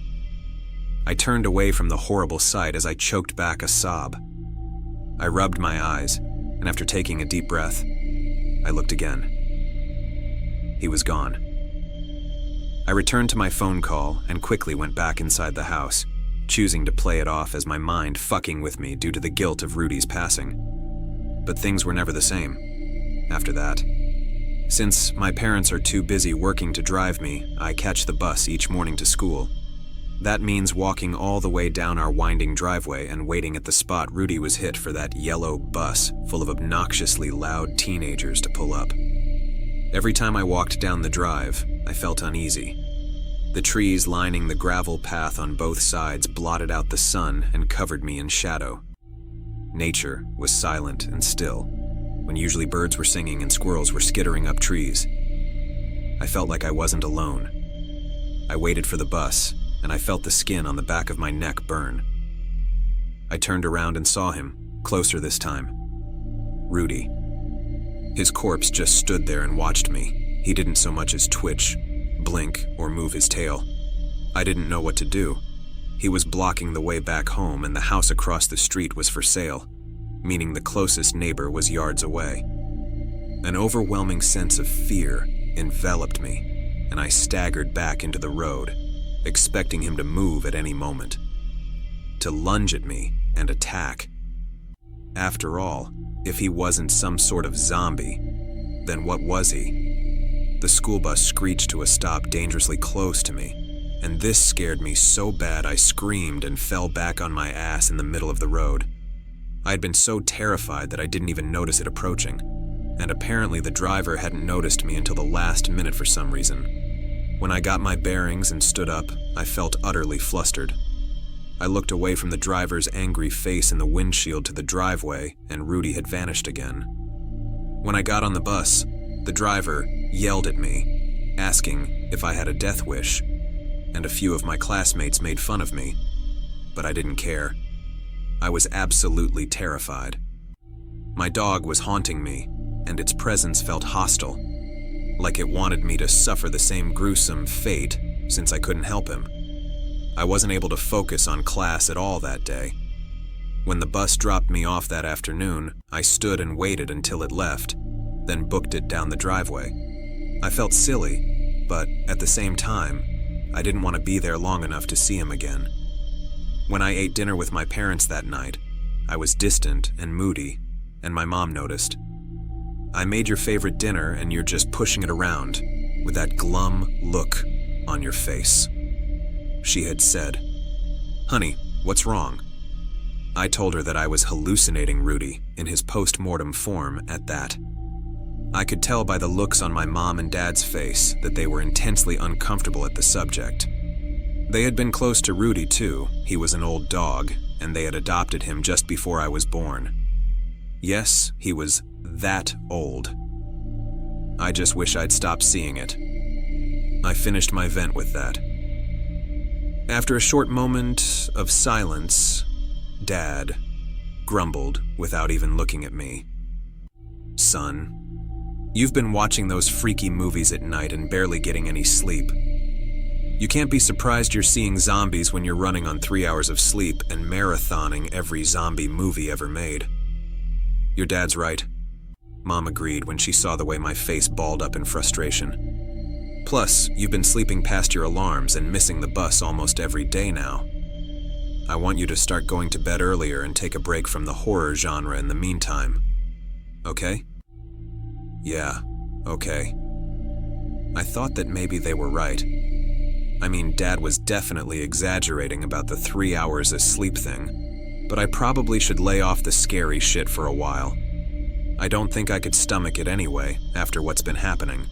I turned away from the horrible sight as I choked back a sob. I rubbed my eyes, and after taking a deep breath, I looked again. He was gone. I returned to my phone call and quickly went back inside the house, choosing to play it off as my mind fucking with me due to the guilt of Rudy's passing. But things were never the same after that. Since my parents are too busy working to drive me, I catch the bus each morning to school. That means walking all the way down our winding driveway and waiting at the spot Rudy was hit for that yellow bus full of obnoxiously loud teenagers to pull up. Every time I walked down the drive, I felt uneasy. The trees lining the gravel path on both sides blotted out the sun and covered me in shadow. Nature was silent and still, when usually birds were singing and squirrels were skittering up trees. I felt like I wasn't alone. I waited for the bus, and I felt the skin on the back of my neck burn. I turned around and saw him, closer this time. Rudy. His corpse just stood there and watched me. He didn't so much as twitch, blink, or move his tail. I didn't know what to do. He was blocking the way back home, and the house across the street was for sale, meaning the closest neighbor was yards away. An overwhelming sense of fear enveloped me, and I staggered back into the road, expecting him to move at any moment, to lunge at me and attack. After all, if he wasn't some sort of zombie, then what was he? The school bus screeched to a stop dangerously close to me, and this scared me so bad I screamed and fell back on my ass in the middle of the road. I had been so terrified that I didn't even notice it approaching, and apparently the driver hadn't noticed me until the last minute for some reason. When I got my bearings and stood up, I felt utterly flustered. I looked away from the driver's angry face in the windshield to the driveway, and Rudy had vanished again. When I got on the bus, the driver yelled at me, asking if I had a death wish, and a few of my classmates made fun of me, but I didn't care. I was absolutely terrified. My dog was haunting me, and its presence felt hostile, like it wanted me to suffer the same gruesome fate since I couldn't help him. I wasn't able to focus on class at all that day. When the bus dropped me off that afternoon, I stood and waited until it left, then booked it down the driveway. I felt silly, but at the same time, I didn't want to be there long enough to see him again. When I ate dinner with my parents that night, I was distant and moody, and my mom noticed. "I made your favorite dinner and you're just pushing it around with that glum look on your face," she had said. "Honey, what's wrong?" I told her that I was hallucinating Rudy in his post-mortem form at that. I could tell by the looks on my mom and dad's face that they were intensely uncomfortable at the subject. They had been close to Rudy too. He was an old dog, and they had adopted him just before I was born. Yes, he was that old. I just wish I'd stopped seeing it. I finished my vent with that. After a short moment of silence, Dad grumbled without even looking at me. "Son, you've been watching those freaky movies at night and barely getting any sleep. You can't be surprised you're seeing zombies when you're running on 3 hours of sleep and marathoning every zombie movie ever made. Your dad's right, Mom agreed when she saw the way my face balled up in frustration. Plus, you've been sleeping past your alarms and missing the bus almost every day now. I want you to start going to bed earlier and take a break from the horror genre in the meantime. Okay? Yeah, okay. I thought that maybe they were right. I mean, Dad was definitely exaggerating about the 3 hours of sleep thing, but I probably should lay off the scary shit for a while. I don't think I could stomach it anyway, after what's been happening.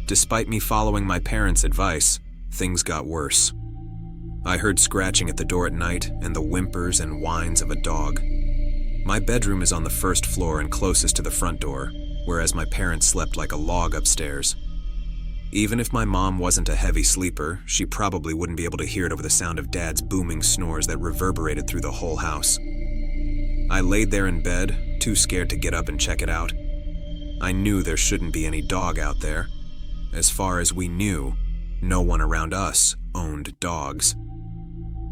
Despite me following my parents' advice, things got worse. I heard scratching at the door at night and the whimpers and whines of a dog. My bedroom is on the first floor and closest to the front door, whereas my parents slept like a log upstairs. Even if my mom wasn't a heavy sleeper, she probably wouldn't be able to hear it over the sound of Dad's booming snores that reverberated through the whole house. I laid there in bed, too scared to get up and check it out. I knew there shouldn't be any dog out there. As far as we knew, no one around us owned dogs.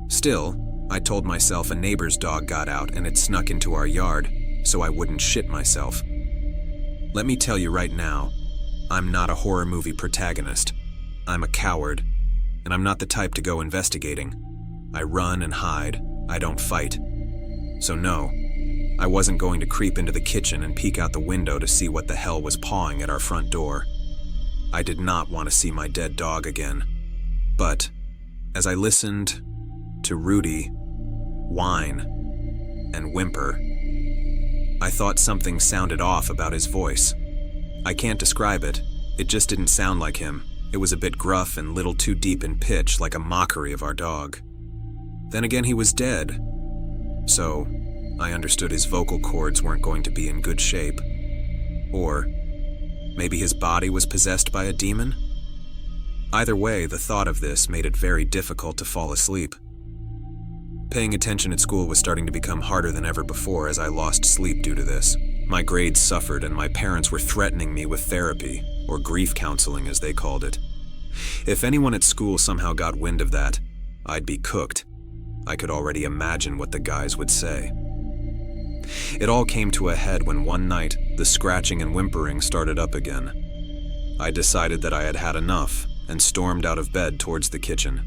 Still, I told myself a neighbor's dog got out and it snuck into our yard, so I wouldn't shit myself. Let me tell you right now, I'm not a horror movie protagonist. I'm a coward, and I'm not the type to go investigating. I run and hide. I don't fight. So no, I wasn't going to creep into the kitchen and peek out the window to see what the hell was pawing at our front door. I did not want to see my dead dog again. But as I listened to Rudy whine and whimper, I thought something sounded off about his voice. I can't describe it. It just didn't sound like him. It was a bit gruff and little too deep in pitch, like a mockery of our dog. Then again, he was dead. So I understood his vocal cords weren't going to be in good shape. Or maybe his body was possessed by a demon? Either way, the thought of this made it very difficult to fall asleep. Paying attention at school was starting to become harder than ever before as I lost sleep due to this. My grades suffered and my parents were threatening me with therapy, or grief counseling as they called it. If anyone at school somehow got wind of that, I'd be cooked. I could already imagine what the guys would say. It all came to a head when one night, the scratching and whimpering started up again. I decided that I had had enough and stormed out of bed towards the kitchen.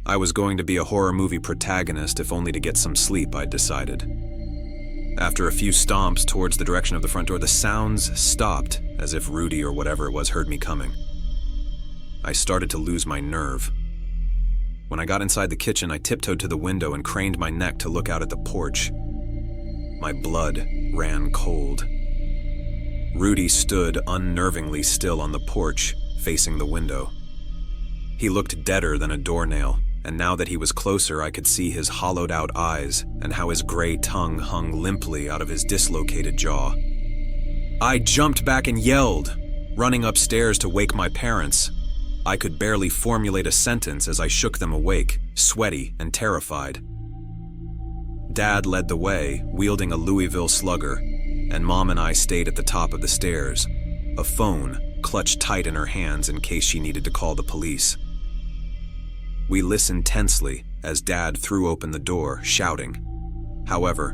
I was going to be a horror movie protagonist if only to get some sleep, I'd decided. After a few stomps towards the direction of the front door, the sounds stopped, as if Rudy or whatever it was heard me coming. I started to lose my nerve. When I got inside the kitchen, I tiptoed to the window and craned my neck to look out at the porch. My blood ran cold. Rudy stood unnervingly still on the porch, facing the window. He looked deader than a doornail, and now that he was closer, I could see his hollowed-out eyes and how his gray tongue hung limply out of his dislocated jaw. I jumped back and yelled, running upstairs to wake my parents. I could barely formulate a sentence as I shook them awake, sweaty and terrified. Dad led the way, wielding a Louisville Slugger, and Mom and I stayed at the top of the stairs, a phone clutched tight in her hands in case she needed to call the police. We listened tensely as Dad threw open the door, shouting. However,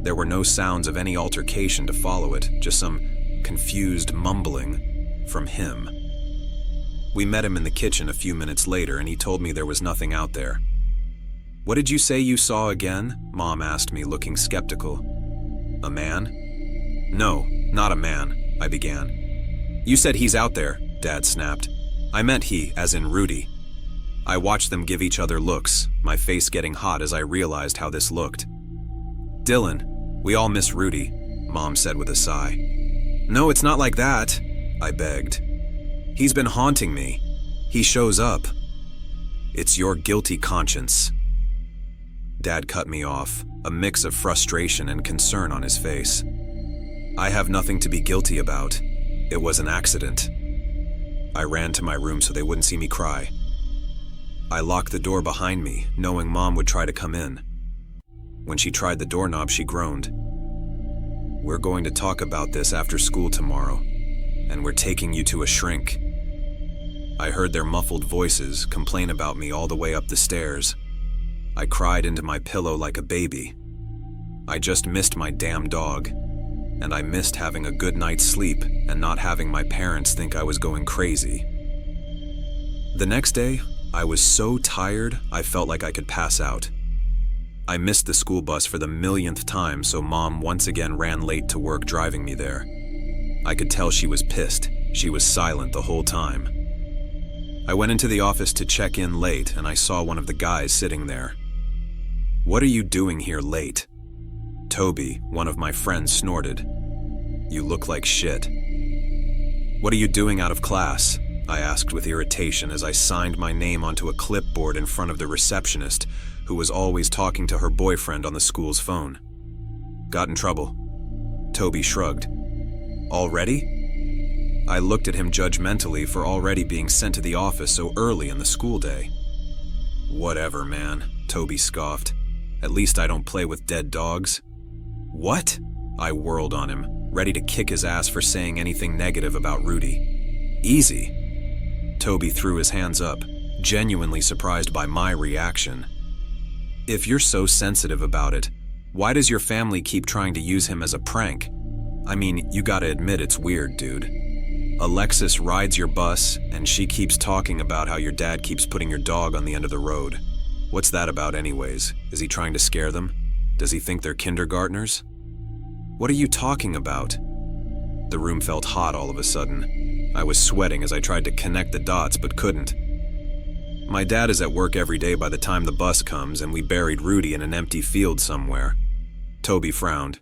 there were no sounds of any altercation to follow it, just some confused mumbling from him. We met him in the kitchen a few minutes later, and he told me there was nothing out there. "What did you say you saw again?" Mom asked me, looking skeptical. "A man?" "No, not a man," I began. "You said he's out there," Dad snapped. "I meant he, as in Rudy." I watched them give each other looks, my face getting hot as I realized how this looked. "Dylan, we all miss Rudy," Mom said with a sigh. "No, it's not like that," I begged. "He's been haunting me. He shows up. It's your guilty conscience." Dad cut me off, a mix of frustration and concern on his face. "I have nothing to be guilty about. It was an accident." I ran to my room so they wouldn't see me cry. I locked the door behind me, knowing Mom would try to come in. When she tried the doorknob, she groaned. "We're going to talk about this after school tomorrow, and we're taking you to a shrink." I heard their muffled voices complain about me all the way up the stairs. I cried into my pillow like a baby. I just missed my damn dog, and I missed having a good night's sleep and not having my parents think I was going crazy. The next day, I was so tired I felt like I could pass out. I missed the school bus for the millionth time, so Mom once again ran late to work driving me there. I could tell she was pissed. She was silent the whole time. I went into the office to check in late, and I saw one of the guys sitting there. "What are you doing here late?" Toby, one of my friends, snorted. "You look like shit." "What are you doing out of class?" I asked with irritation as I signed my name onto a clipboard in front of the receptionist, who was always talking to her boyfriend on the school's phone. "Got in trouble." Toby shrugged. "Already?" I looked at him judgmentally for already being sent to the office so early in the school day. "Whatever, man," Toby scoffed. "At least I don't play with dead dogs." "What?" I whirled on him, ready to kick his ass for saying anything negative about Rudy. "Easy." Toby threw his hands up, genuinely surprised by my reaction. "If you're so sensitive about it, why does your family keep trying to use him as a prank? I mean, you gotta admit it's weird, dude. Alexis rides your bus, and she keeps talking about how your dad keeps putting your dog on the end of the road. What's that about anyways? Is he trying to scare them? Does he think they're kindergartners? What are you talking about?" The room felt hot all of a sudden. I was sweating as I tried to connect the dots but couldn't. "My dad is at work every day by the time the bus comes, and we buried Rudy in an empty field somewhere." Toby frowned.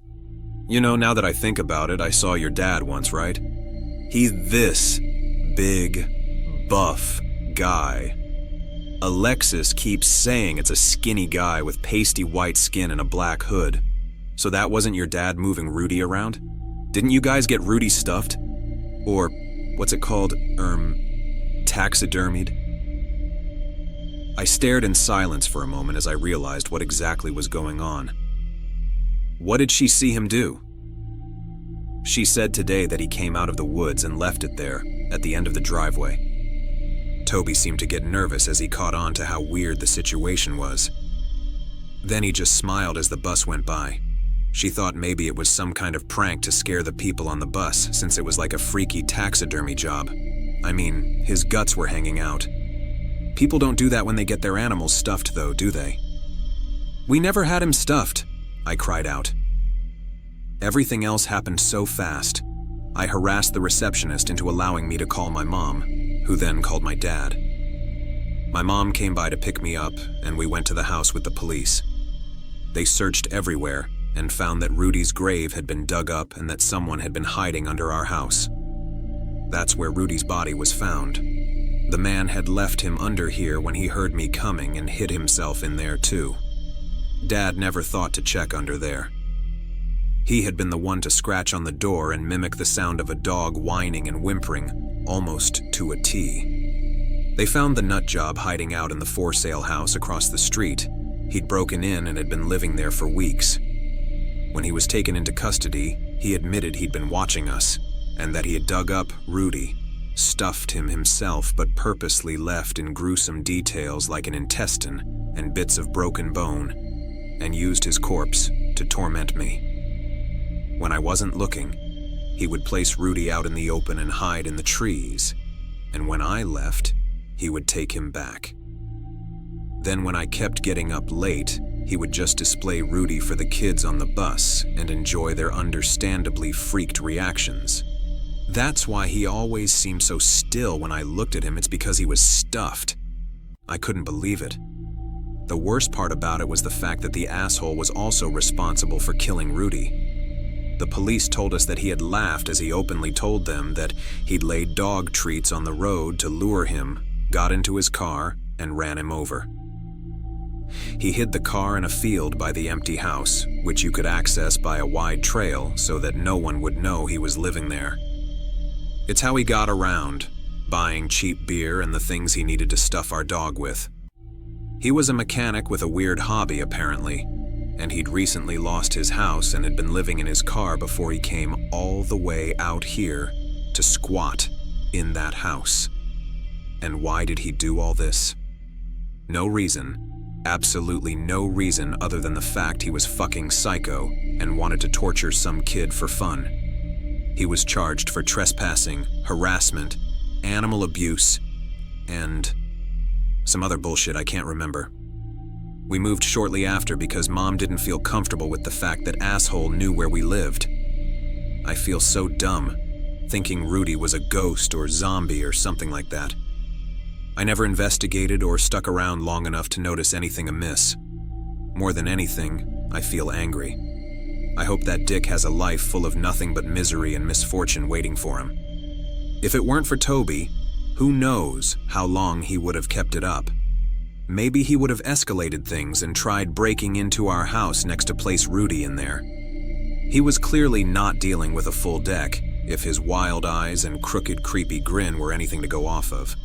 "You know, now that I think about it, I saw your dad once, right? He's this big, buff guy. Alexis keeps saying it's a skinny guy with pasty white skin and a black hood. So that wasn't your dad moving Rudy around? Didn't you guys get Rudy stuffed? Or, what's it called, taxidermied?" I stared in silence for a moment as I realized what exactly was going on. "What did she see him do?" "She said today that he came out of the woods and left it there, at the end of the driveway." Toby seemed to get nervous as he caught on to how weird the situation was. Then he just smiled as the bus went by. She thought maybe it was some kind of prank to scare the people on the bus, since it was like a freaky taxidermy job. I mean, his guts were hanging out. People don't do that when they get their animals stuffed though, do they? "We never had him stuffed," I cried out. Everything else happened so fast. I harassed the receptionist into allowing me to call my mom, who then called my dad. My mom came by to pick me up, and we went to the house with the police. They searched everywhere and found that Rudy's grave had been dug up and that someone had been hiding under our house. That's where Rudy's body was found. The man had left him under here when he heard me coming and hid himself in there too. Dad never thought to check under there. He had been the one to scratch on the door and mimic the sound of a dog whining and whimpering, almost to a T. They found the nut job hiding out in the for sale house across the street. He'd broken in and had been living there for weeks. When he was taken into custody, he admitted he'd been watching us, and that he had dug up Rudy, stuffed him himself, but purposely left in gruesome details like an intestine and bits of broken bone, and used his corpse to torment me. When I wasn't looking, he would place Rudy out in the open and hide in the trees, and when I left, he would take him back. Then when I kept getting up late, he would just display Rudy for the kids on the bus and enjoy their understandably freaked reactions. That's why he always seemed so still when I looked at him. It's because he was stuffed. I couldn't believe it. The worst part about it was the fact that the asshole was also responsible for killing Rudy. The police told us that he had laughed as he openly told them that he'd laid dog treats on the road to lure him, got into his car, and ran him over. He hid the car in a field by the empty house, which you could access by a wide trail so that no one would know he was living there. It's how he got around, buying cheap beer and the things he needed to stuff our dog with. He was a mechanic with a weird hobby, apparently, and he'd recently lost his house and had been living in his car before he came all the way out here to squat in that house. And why did he do all this? No reason. Absolutely no reason other than the fact he was fucking psycho and wanted to torture some kid for fun. He was charged for trespassing, harassment, animal abuse, and some other bullshit I can't remember. We moved shortly after because Mom didn't feel comfortable with the fact that asshole knew where we lived. I feel so dumb, thinking Rudy was a ghost or zombie or something like that. I never investigated or stuck around long enough to notice anything amiss. More than anything, I feel angry. I hope that dick has a life full of nothing but misery and misfortune waiting for him. If it weren't for Toby, who knows how long he would have kept it up. Maybe he would have escalated things and tried breaking into our house next to place Rudy in there. He was clearly not dealing with a full deck, if his wild eyes and crooked, creepy grin were anything to go off of.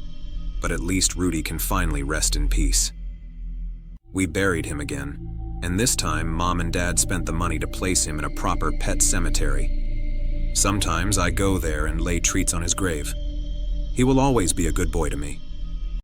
But at least Rudy can finally rest in peace. We buried him again, and this time Mom and Dad spent the money to place him in a proper pet cemetery. Sometimes I go there and lay treats on his grave. He will always be a good boy to me.